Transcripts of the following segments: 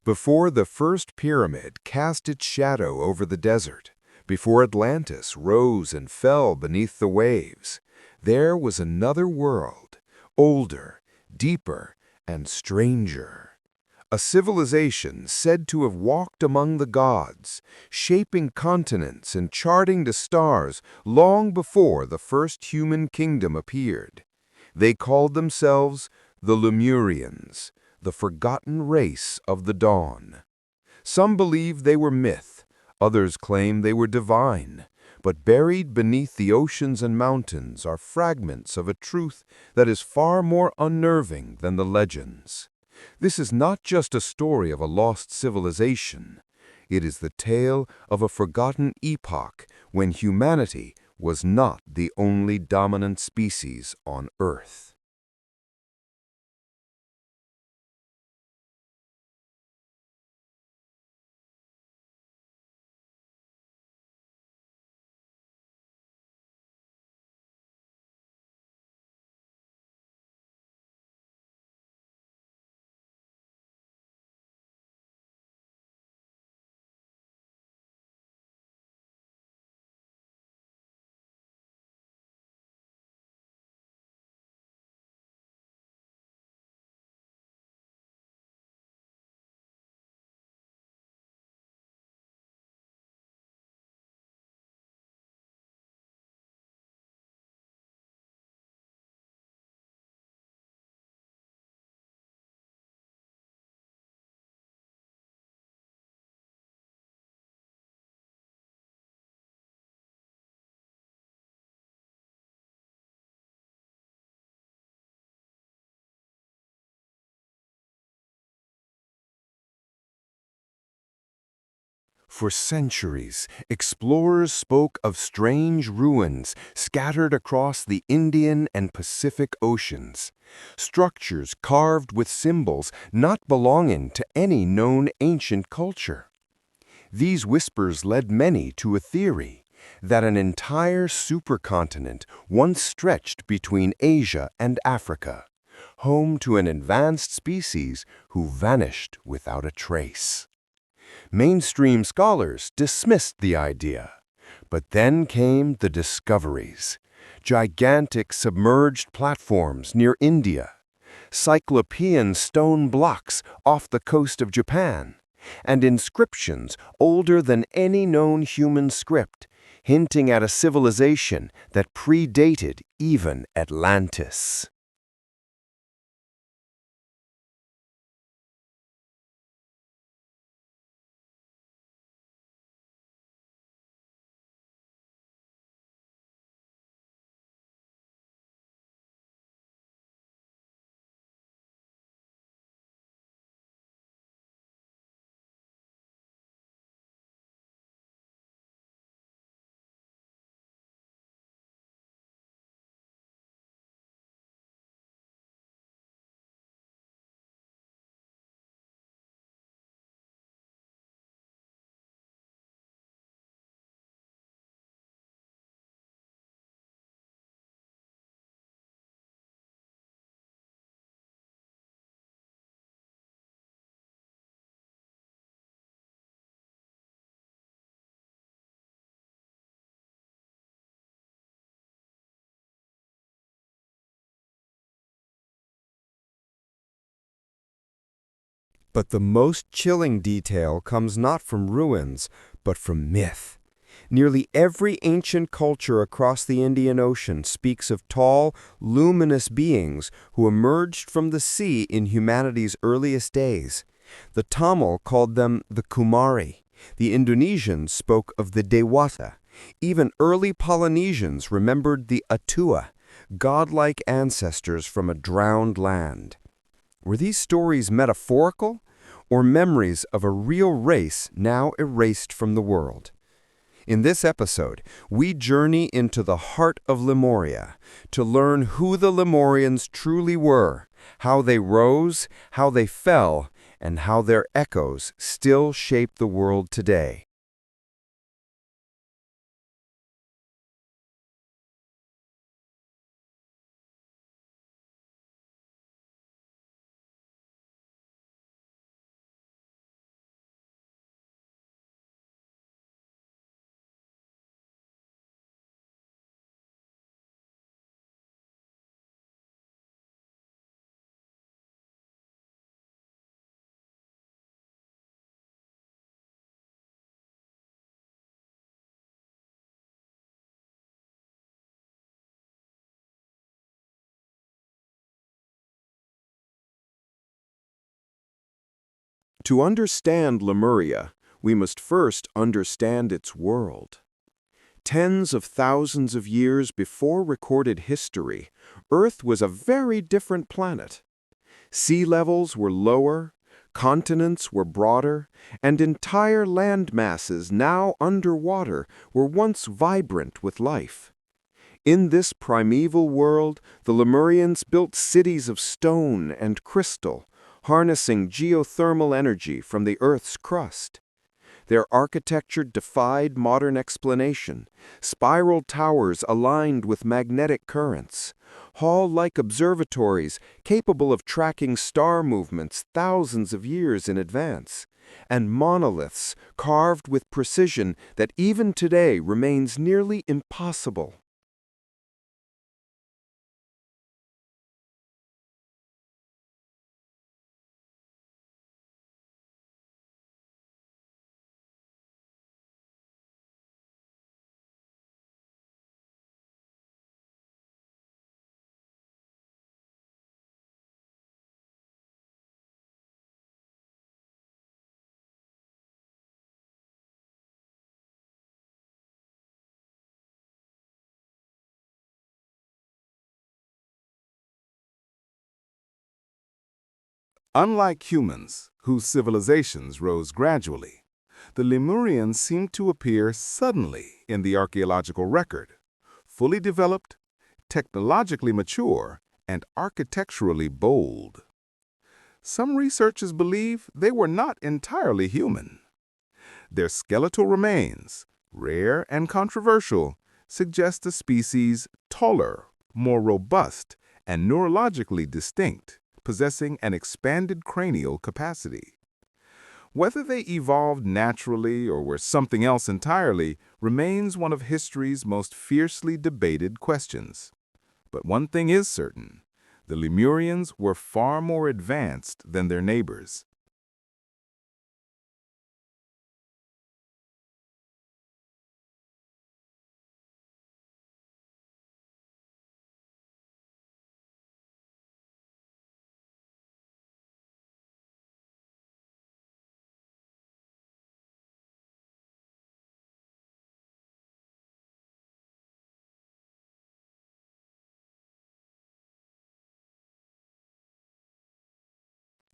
Before the first pyramid cast its shadow over the desert, before Atlantis rose and fell beneath the waves, there was another world, older, deeper, and stranger. A civilization said to have walked among the gods, shaping continents and charting the stars long before the first human kingdom appeared. They called themselves the Lemurians, the forgotten race of the dawn. Some believe they were myth, others claim they were divine, but buried beneath the oceans and mountains are fragments of a truth that is far more unnerving than the legends. This is not just a story of a lost civilization. It is the tale of a forgotten epoch when humanity was not the only dominant species on Earth. For centuries, explorers spoke of strange ruins scattered across the Indian and Pacific Oceans, structures carved with symbols not belonging to any known ancient culture. These whispers led many to a theory that an entire supercontinent once stretched between Asia and Africa, home to an advanced species who vanished without a trace. Mainstream scholars dismissed the idea, but then came the discoveries. Gigantic submerged platforms near India, cyclopean stone blocks off the coast of Japan, and inscriptions older than any known human script, hinting at a civilization that predated even Atlantis. But the most chilling detail comes not from ruins, but from myth. Nearly every ancient culture across the Indian Ocean speaks of tall, luminous beings who emerged from the sea in humanity's earliest days. The Tamil called them the Kumari. The Indonesians spoke of the Dewata. Even early Polynesians remembered the Atua, godlike ancestors from a drowned land. Were these stories metaphorical or memories of a real race now erased from the world? In this episode, we journey into the heart of Lemuria to learn who the Lemurians truly were, how they rose, how they fell, and how their echoes still shape the world today. To understand Lemuria, we must first understand its world. Tens of thousands of years before recorded history, Earth was a very different planet. Sea levels were lower, continents were broader, and entire land masses now underwater were once vibrant with life. In this primeval world, the Lemurians built cities of stone and crystal, harnessing geothermal energy from the Earth's crust. Their architecture defied modern explanation: spiral towers aligned with magnetic currents, hall-like observatories capable of tracking star movements thousands of years in advance, and monoliths carved with precision that even today remains nearly impossible. Unlike humans, whose civilizations rose gradually, the Lemurians seem to appear suddenly in the archaeological record, fully developed, technologically mature, and architecturally bold. Some researchers believe they were not entirely human. Their skeletal remains, rare and controversial, suggest a species taller, more robust, and neurologically distinct, possessing an expanded cranial capacity. Whether they evolved naturally or were something else entirely remains one of history's most fiercely debated questions. But one thing is certain: the Lemurians were far more advanced than their neighbors.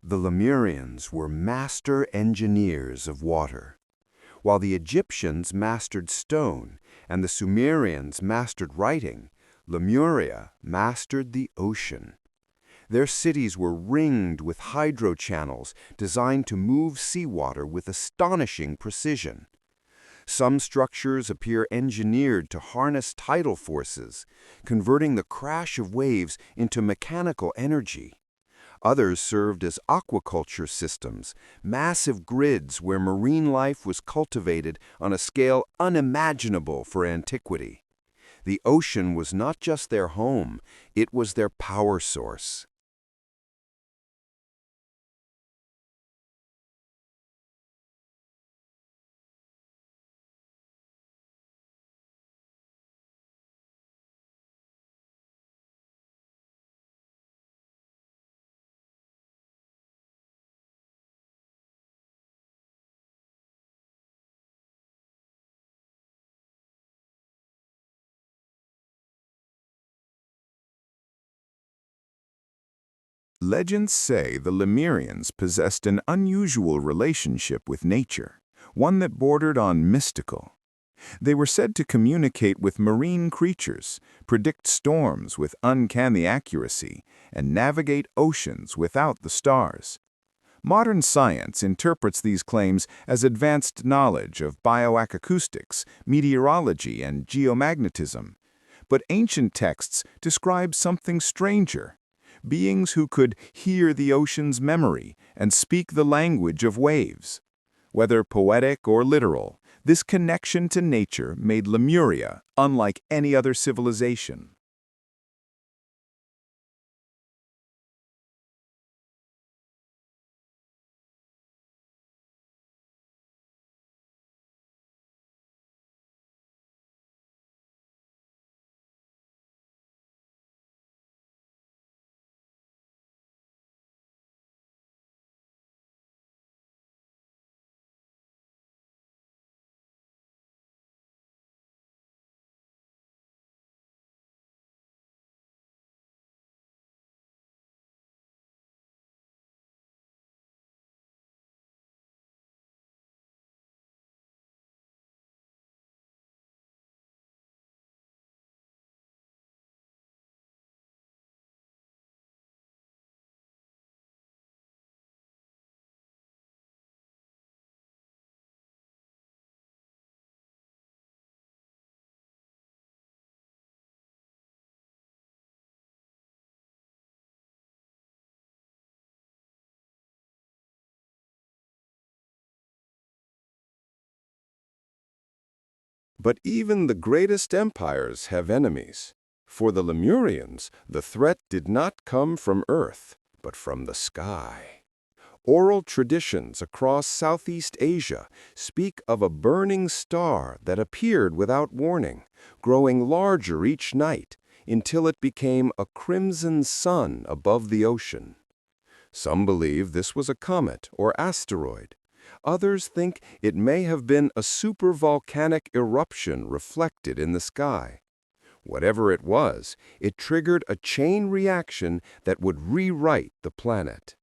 The Lemurians were master engineers of water. While the Egyptians mastered stone and the Sumerians mastered writing, Lemuria mastered the ocean. Their cities were ringed with hydrochannels designed to move seawater with astonishing precision. Some structures appear engineered to harness tidal forces, converting the crash of waves into mechanical energy. Others served as aquaculture systems, massive grids where marine life was cultivated on a scale unimaginable for antiquity. The ocean was not just their home, it was their power source. Legends say the Lemurians possessed an unusual relationship with nature, one that bordered on mystical. They were said to communicate with marine creatures, predict storms with uncanny accuracy, and navigate oceans without the stars. Modern science interprets these claims as advanced knowledge of bioacoustics, meteorology, and geomagnetism. But ancient texts describe something stranger: beings who could hear the ocean's memory and speak the language of waves. Whether poetic or literal, this connection to nature made Lemuria unlike any other civilization. But even the greatest empires have enemies. For the Lemurians, the threat did not come from Earth, but from the sky. Oral traditions across Southeast Asia speak of a burning star that appeared without warning, growing larger each night until it became a crimson sun above the ocean. Some believe this was a comet or asteroid. Others think it may have been a supervolcanic eruption reflected in the sky. Whatever it was, it triggered a chain reaction that would rewrite the planet.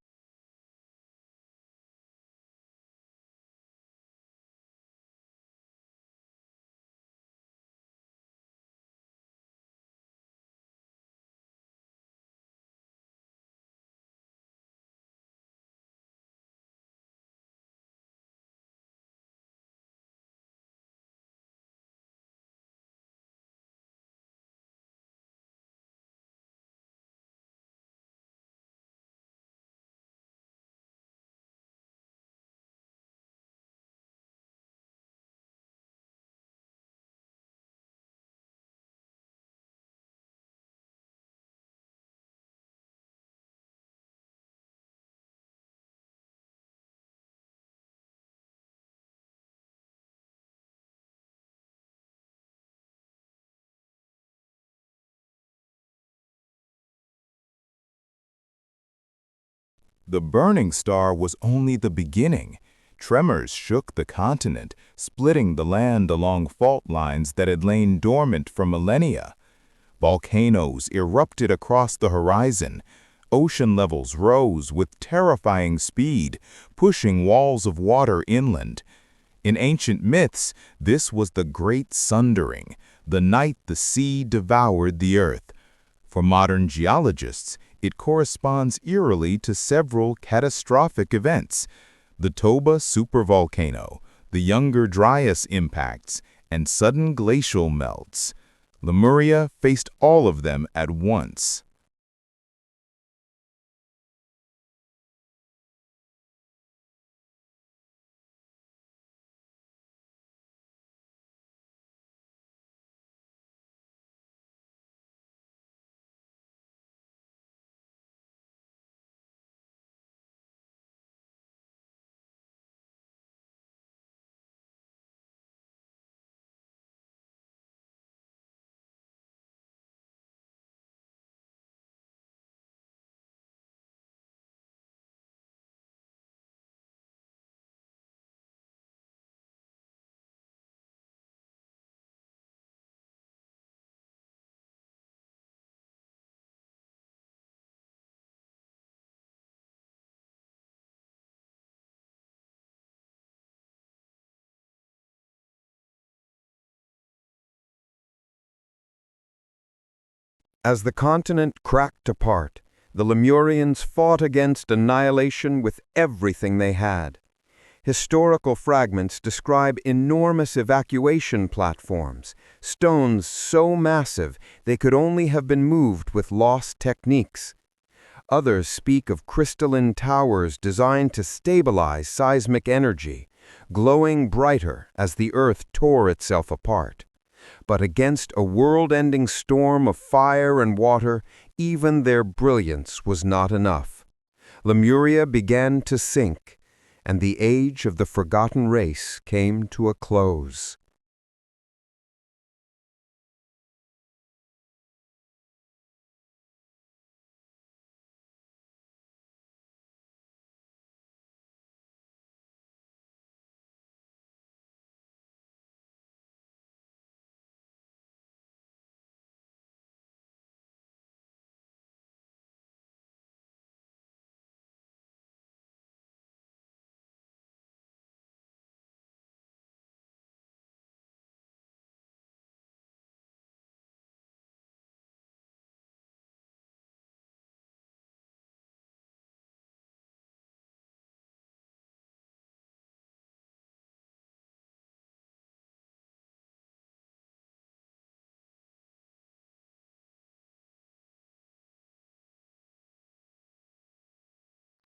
The burning star was only the beginning. Tremors shook the continent, splitting the land along fault lines that had lain dormant for millennia. Volcanoes erupted across the horizon. Ocean levels rose with terrifying speed, pushing walls of water inland. In ancient myths, this was the Great Sundering, the night the sea devoured the earth. For modern geologists, it corresponds eerily to several catastrophic events: the Toba supervolcano, the Younger Dryas impacts, and sudden glacial melts. Lemuria faced all of them at once. As the continent cracked apart, the Lemurians fought against annihilation with everything they had. Historical fragments describe enormous evacuation platforms, stones so massive they could only have been moved with lost techniques. Others speak of crystalline towers designed to stabilize seismic energy, glowing brighter as the earth tore itself apart. But against a world-ending storm of fire and water, even their brilliance was not enough. Lemuria began to sink, and the age of the forgotten race came to a close.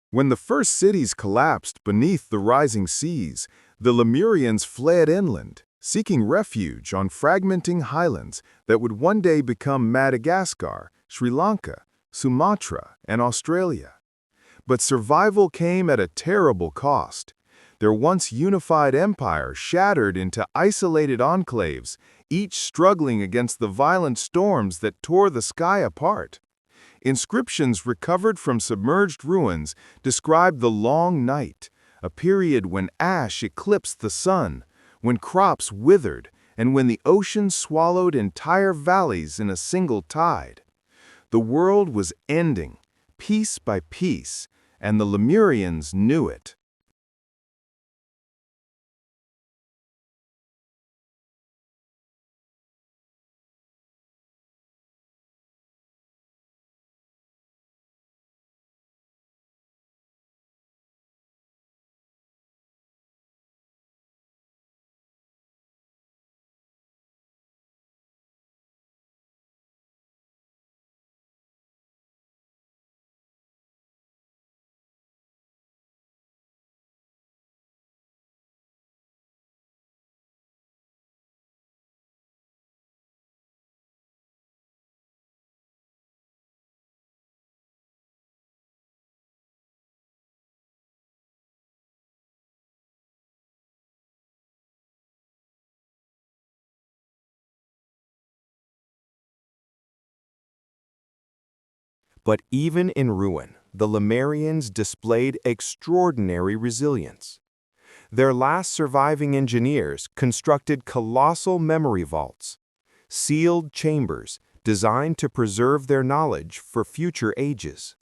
When the first cities collapsed beneath the rising seas, the Lemurians fled inland, seeking refuge on fragmenting highlands that would one day become Madagascar, Sri Lanka, Sumatra, and Australia. But survival came at a terrible cost. Their once unified empire shattered into isolated enclaves, each struggling against the violent storms that tore the sky apart. Inscriptions recovered from submerged ruins describe the long night, a period when ash eclipsed the sun, when crops withered, and when the ocean swallowed entire valleys in a single tide. The world was ending, piece by piece, and the Lemurians knew it. But even in ruin, the Lemurians displayed extraordinary resilience. Their last surviving engineers constructed colossal memory vaults, sealed chambers designed to preserve their knowledge for future ages.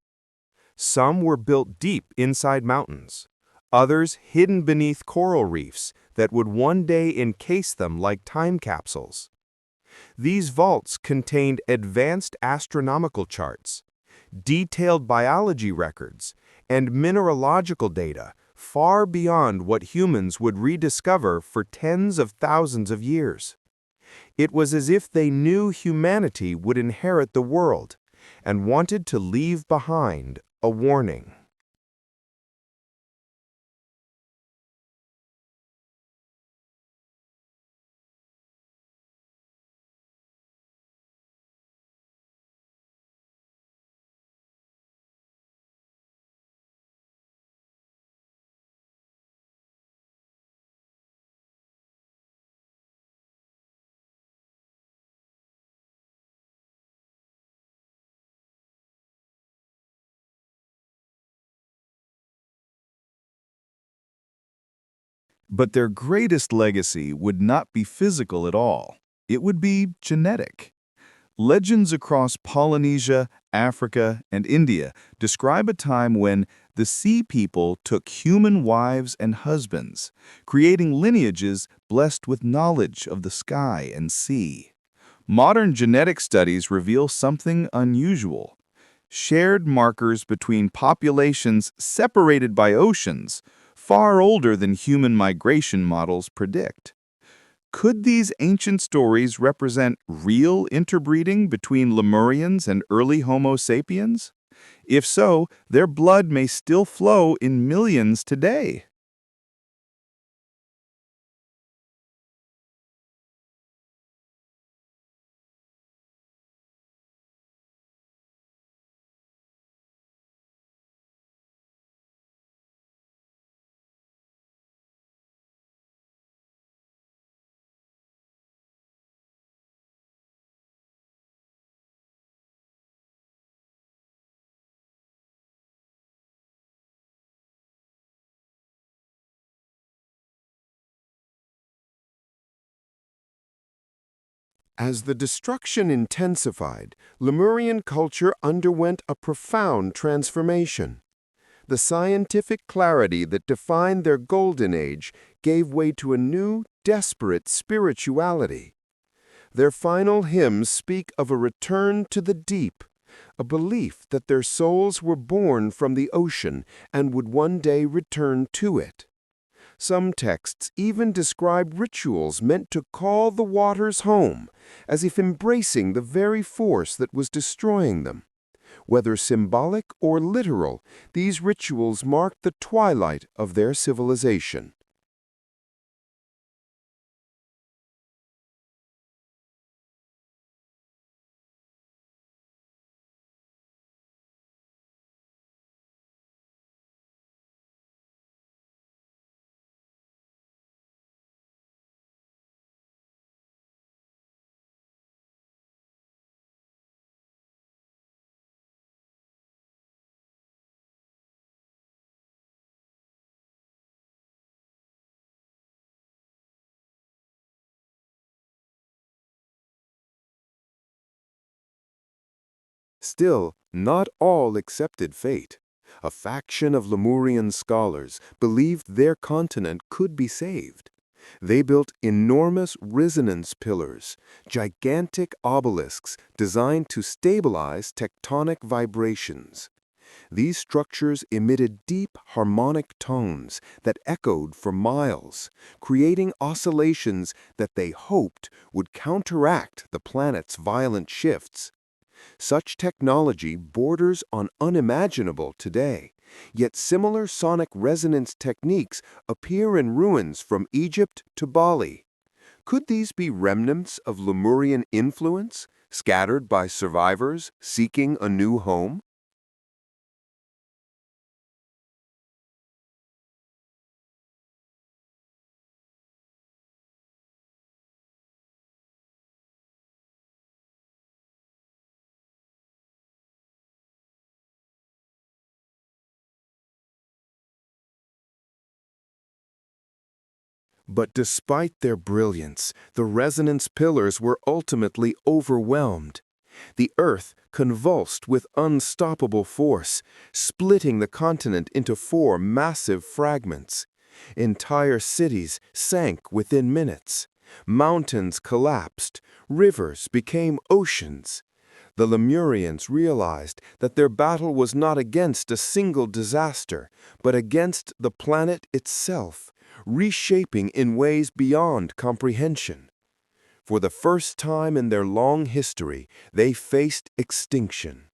Some were built deep inside mountains, others hidden beneath coral reefs that would one day encase them like time capsules. These vaults contained advanced astronomical charts, detailed biology records, and mineralogical data far beyond what humans would rediscover for tens of thousands of years. It was as if they knew humanity would inherit the world and wanted to leave behind a warning. But their greatest legacy would not be physical at all. It would be genetic. Legends across Polynesia, Africa, and India describe a time when the sea people took human wives and husbands, creating lineages blessed with knowledge of the sky and sea. Modern genetic studies reveal something unusual. Shared markers between populations separated by oceans, far older than human migration models predict. Could these ancient stories represent real interbreeding between Lemurians and early Homo sapiens? If so, their blood may still flow in millions today. As the destruction intensified, Lemurian culture underwent a profound transformation. The scientific clarity that defined their golden age gave way to a new, desperate spirituality. Their final hymns speak of a return to the deep, a belief that their souls were born from the ocean and would one day return to it. Some texts even describe rituals meant to call the waters home, as if embracing the very force that was destroying them. Whether symbolic or literal, these rituals marked the twilight of their civilization. Still, not all accepted fate. A faction of Lemurian scholars believed their continent could be saved. They built enormous resonance pillars, gigantic obelisks designed to stabilize tectonic vibrations. These structures emitted deep harmonic tones that echoed for miles, creating oscillations that they hoped would counteract the planet's violent shifts. Such technology borders on unimaginable today, yet similar sonic resonance techniques appear in ruins from Egypt to Bali. Could these be remnants of Lemurian influence, scattered by survivors seeking a new home? But despite their brilliance, the resonance pillars were ultimately overwhelmed. The Earth convulsed with unstoppable force, splitting the continent into 4 massive fragments. Entire cities sank within minutes. Mountains collapsed. Rivers became oceans. The Lemurians realized that their battle was not against a single disaster, but against the planet itself, reshaping in ways beyond comprehension. For the first time in their long history, they faced extinction.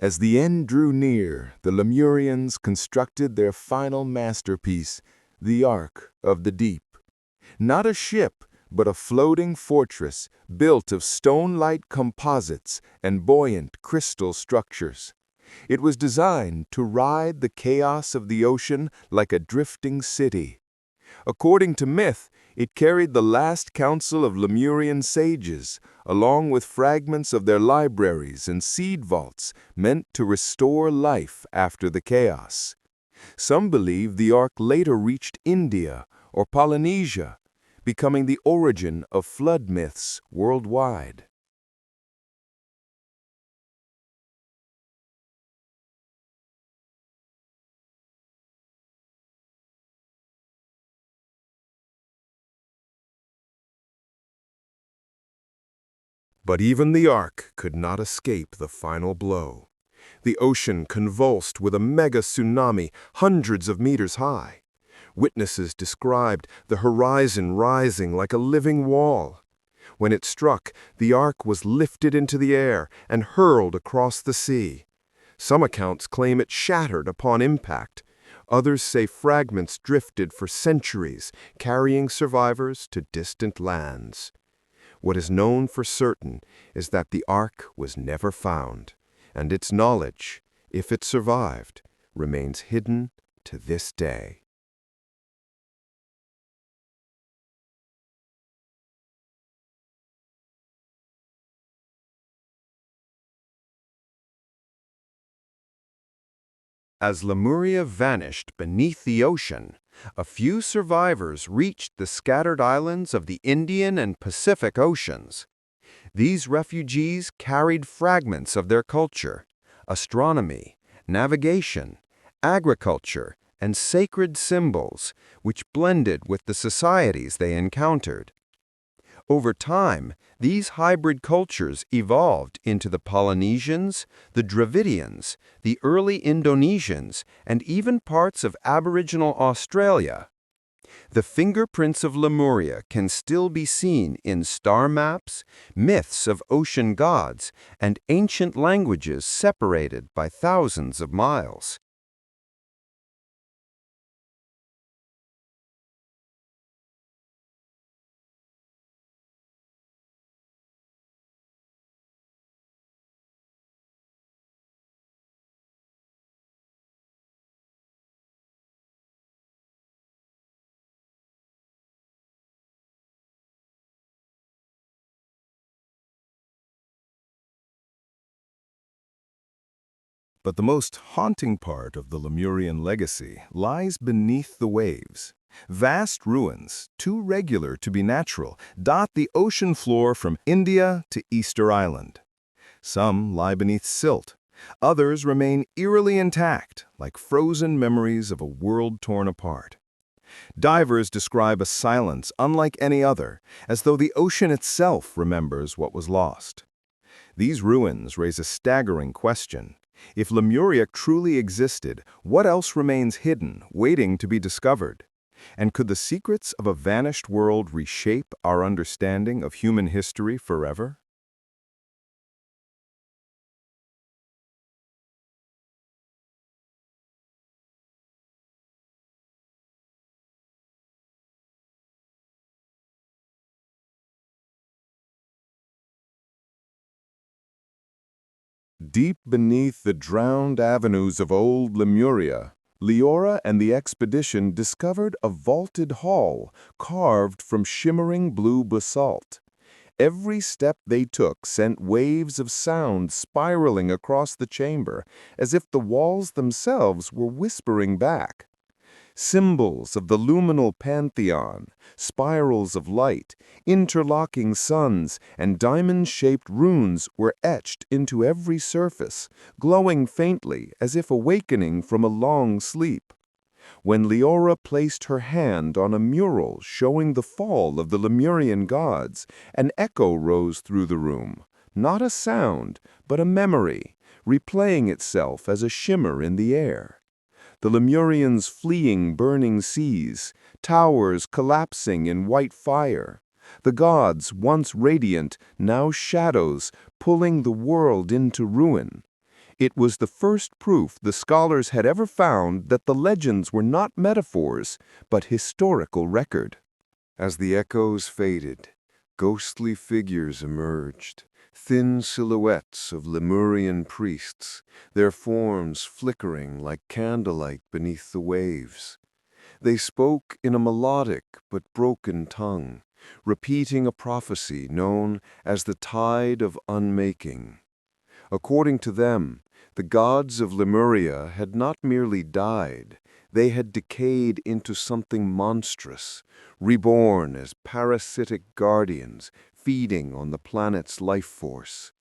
As the end drew near, the Lemurians constructed their final masterpiece, the Ark of the Deep. Not a ship, but a floating fortress built of stone-light composites and buoyant crystal structures. It was designed to ride the chaos of the ocean like a drifting city. According to myth, it carried the last counsel of Lemurian sages, along with fragments of their libraries and seed vaults meant to restore life after the chaos. Some believe the Ark later reached India or Polynesia, becoming the origin of flood myths worldwide. But even the Ark could not escape the final blow. The ocean convulsed with a mega tsunami hundreds of meters high. Witnesses described the horizon rising like a living wall. When it struck, the Ark was lifted into the air and hurled across the sea. Some accounts claim it shattered upon impact. Others say fragments drifted for centuries, carrying survivors to distant lands. What is known for certain is that the Ark was never found, and its knowledge, if it survived, remains hidden to this day. As Lemuria vanished beneath the ocean, a few survivors reached the scattered islands of the Indian and Pacific Oceans. These refugees carried fragments of their culture, astronomy, navigation, agriculture, and sacred symbols, which blended with the societies they encountered. Over time, these hybrid cultures evolved into the Polynesians, the Dravidians, the early Indonesians, and even parts of Aboriginal Australia. The fingerprints of Lemuria can still be seen in star maps, myths of ocean gods, and ancient languages separated by thousands of miles. But the most haunting part of the Lemurian legacy lies beneath the waves. Vast ruins, too regular to be natural, dot the ocean floor from India to Easter Island. Some lie beneath silt. Others remain eerily intact, like frozen memories of a world torn apart. Divers describe a silence unlike any other, as though the ocean itself remembers what was lost. These ruins raise a staggering question. If Lemuria truly existed, what else remains hidden, waiting to be discovered? And could the secrets of a vanished world reshape our understanding of human history forever? Deep beneath the drowned avenues of old Lemuria, Leora and the expedition discovered a vaulted hall carved from shimmering blue basalt. Every step they took sent waves of sound spiraling across the chamber, as if the walls themselves were whispering back. Symbols of the luminal pantheon, spirals of light, interlocking suns, and diamond-shaped runes were etched into every surface, glowing faintly as if awakening from a long sleep. When Leora placed her hand on a mural showing the fall of the Lemurian gods, an echo rose through the room, not a sound, but a memory, replaying itself as a shimmer in the air. The Lemurians fleeing burning seas, towers collapsing in white fire. The gods, once radiant, now shadows, pulling the world into ruin. It was the first proof the scholars had ever found that the legends were not metaphors, but historical record. As the echoes faded, ghostly figures emerged, thin silhouettes of Lemurian priests, their forms flickering like candlelight beneath the waves. They spoke in a melodic but broken tongue, repeating a prophecy known as the Tide of Unmaking. According to them, the gods of Lemuria had not merely died, they had decayed into something monstrous, reborn as parasitic guardians feeding on the planet's life force.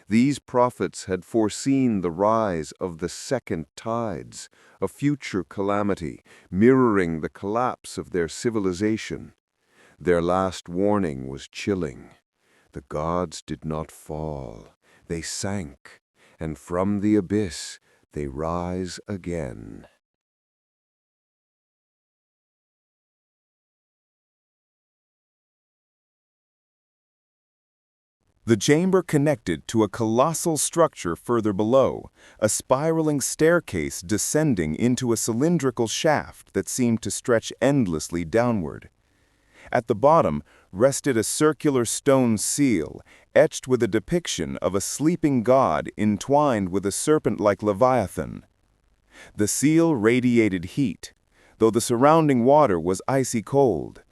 These prophets had foreseen the rise of the second tides, a future calamity mirroring the collapse of their civilization. Their last warning was chilling. The gods did not fall, they sank, and from the abyss they rise again. The chamber connected to a colossal structure further below, a spiraling staircase descending into a cylindrical shaft that seemed to stretch endlessly downward. At the bottom rested a circular stone seal, etched with a depiction of a sleeping god entwined with a serpent-like leviathan. The seal radiated heat, though the surrounding water was icy cold.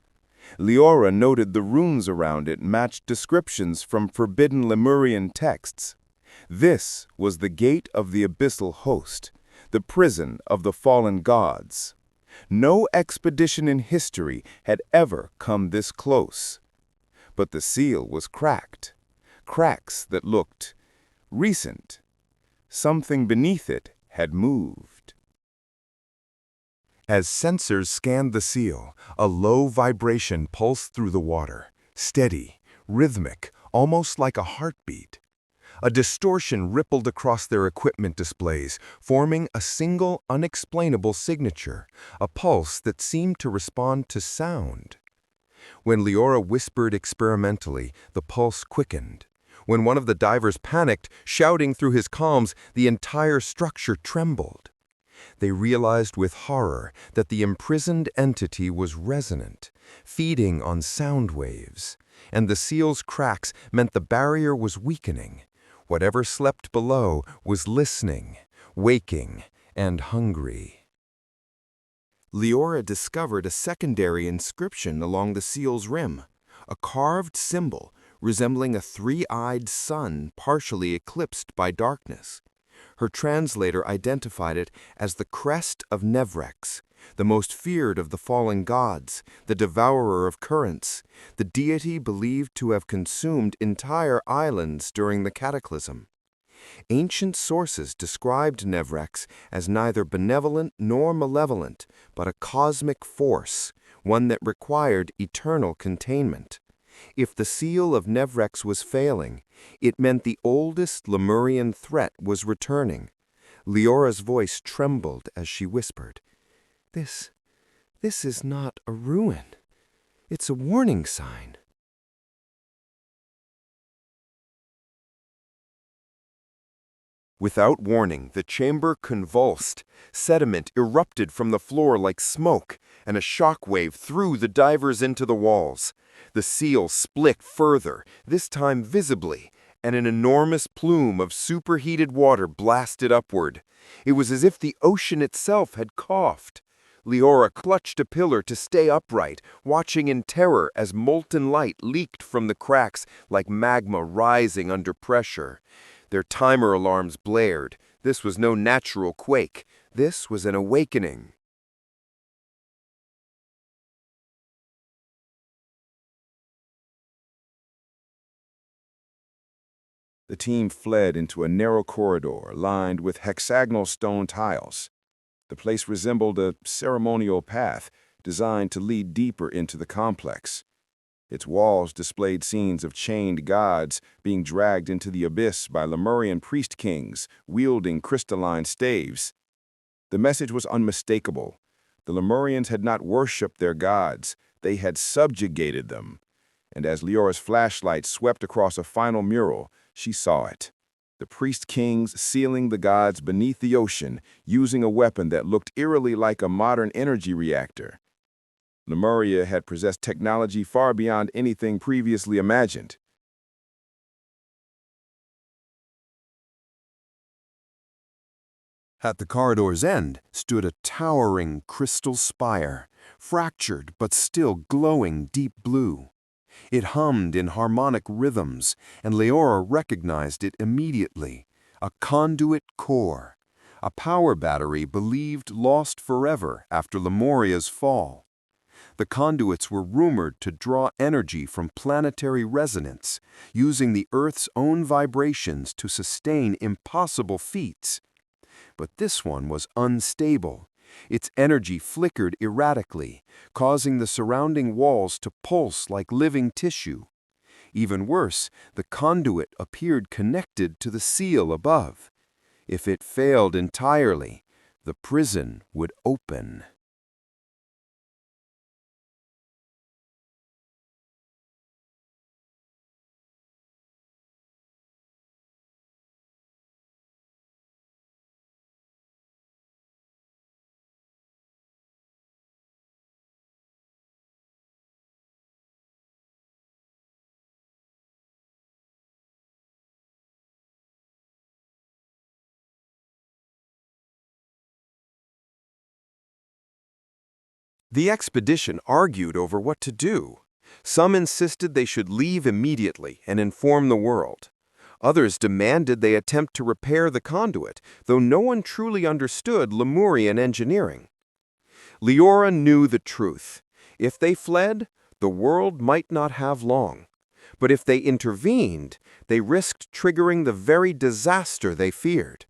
Leora noted the runes around it matched descriptions from forbidden Lemurian texts. This was the gate of the abyssal host, the prison of the fallen gods. No expedition in history had ever come this close. But the seal was cracked, cracks that looked recent. Something beneath it had moved. As sensors scanned the seal, a low vibration pulsed through the water, steady, rhythmic, almost like a heartbeat. A distortion rippled across their equipment displays, forming a single, unexplainable signature, a pulse that seemed to respond to sound. When Leora whispered experimentally, the pulse quickened. When one of the divers panicked, shouting through his comms, the entire structure trembled. They realized with horror that the imprisoned entity was resonant, feeding on sound waves, and the seal's cracks meant the barrier was weakening. Whatever slept below was listening, waking, and hungry. Leora discovered a secondary inscription along the seal's rim, a carved symbol resembling a three-eyed sun partially eclipsed by darkness. Her translator identified it as the crest of Nevrex, the most feared of the fallen gods, the devourer of currents, the deity believed to have consumed entire islands during the cataclysm. Ancient sources described Nevrex as neither benevolent nor malevolent, but a cosmic force, one that required eternal containment. If the seal of Nevrex was failing, it meant the oldest Lemurian threat was returning. Leora's voice trembled as she whispered, This is not a ruin. It's a warning sign." Without warning, the chamber convulsed. Sediment erupted from the floor like smoke, and a shock wave threw the divers into the walls. The seal split further, this time visibly, and an enormous plume of superheated water blasted upward. It was as if the ocean itself had coughed. Leora clutched a pillar to stay upright, watching in terror as molten light leaked from the cracks like magma rising under pressure. Their timer alarms blared. This was no natural quake. This was an awakening. The team fled into a narrow corridor lined with hexagonal stone tiles. The place resembled a ceremonial path designed to lead deeper into the complex. Its walls displayed scenes of chained gods being dragged into the abyss by Lemurian priest kings wielding crystalline staves. The message was unmistakable. The Lemurians had not worshipped their gods, they had subjugated them. And as Leora's flashlight swept across a final mural, she saw it. The priest kings sealing the gods beneath the ocean, using a weapon that looked eerily like a modern energy reactor. Lemuria had possessed technology far beyond anything previously imagined. At the corridor's end stood a towering crystal spire, fractured but still glowing deep blue. It hummed in harmonic rhythms, and Leora recognized it immediately. A conduit core, a power battery believed lost forever after Lemuria's fall. The conduits were rumored to draw energy from planetary resonance, using the Earth's own vibrations to sustain impossible feats. But this one was unstable. Its energy flickered erratically, causing the surrounding walls to pulse like living tissue. Even worse, the conduit appeared connected to the seal above. If it failed entirely, the prison would open. The expedition argued over what to do. Some insisted they should leave immediately and inform the world. Others demanded they attempt to repair the conduit, though no one truly understood Lemurian engineering. Leora knew the truth. If they fled, the world might not have long. But if they intervened, they risked triggering the very disaster they feared.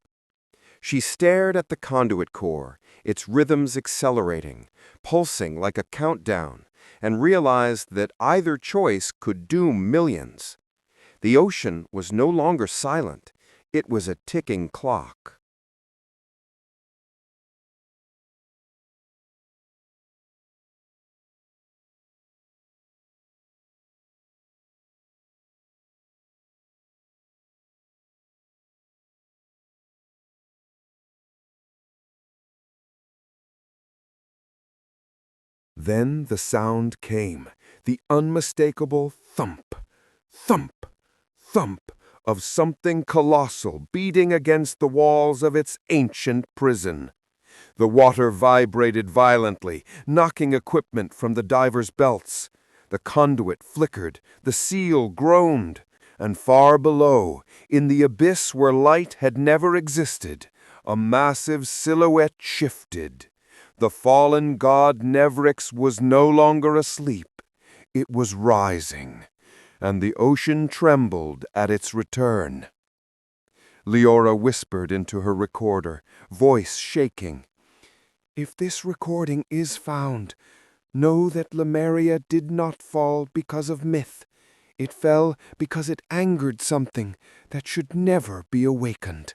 She stared at the conduit core, its rhythms accelerating, pulsing like a countdown, and realized that either choice could doom millions. The ocean was no longer silent. It was a ticking clock. Then the sound came, the unmistakable thump, thump, thump of something colossal beating against the walls of its ancient prison. The water vibrated violently, knocking equipment from the divers' belts. The conduit flickered, the seal groaned. and far below, in the abyss where light had never existed, a massive silhouette shifted. The fallen god Nevrix was no longer asleep. It was rising, and the ocean trembled at its return. Leora whispered into her recorder, voice shaking. "If this recording is found, know that Lemuria did not fall because of myth. It fell because it angered something that should never be awakened."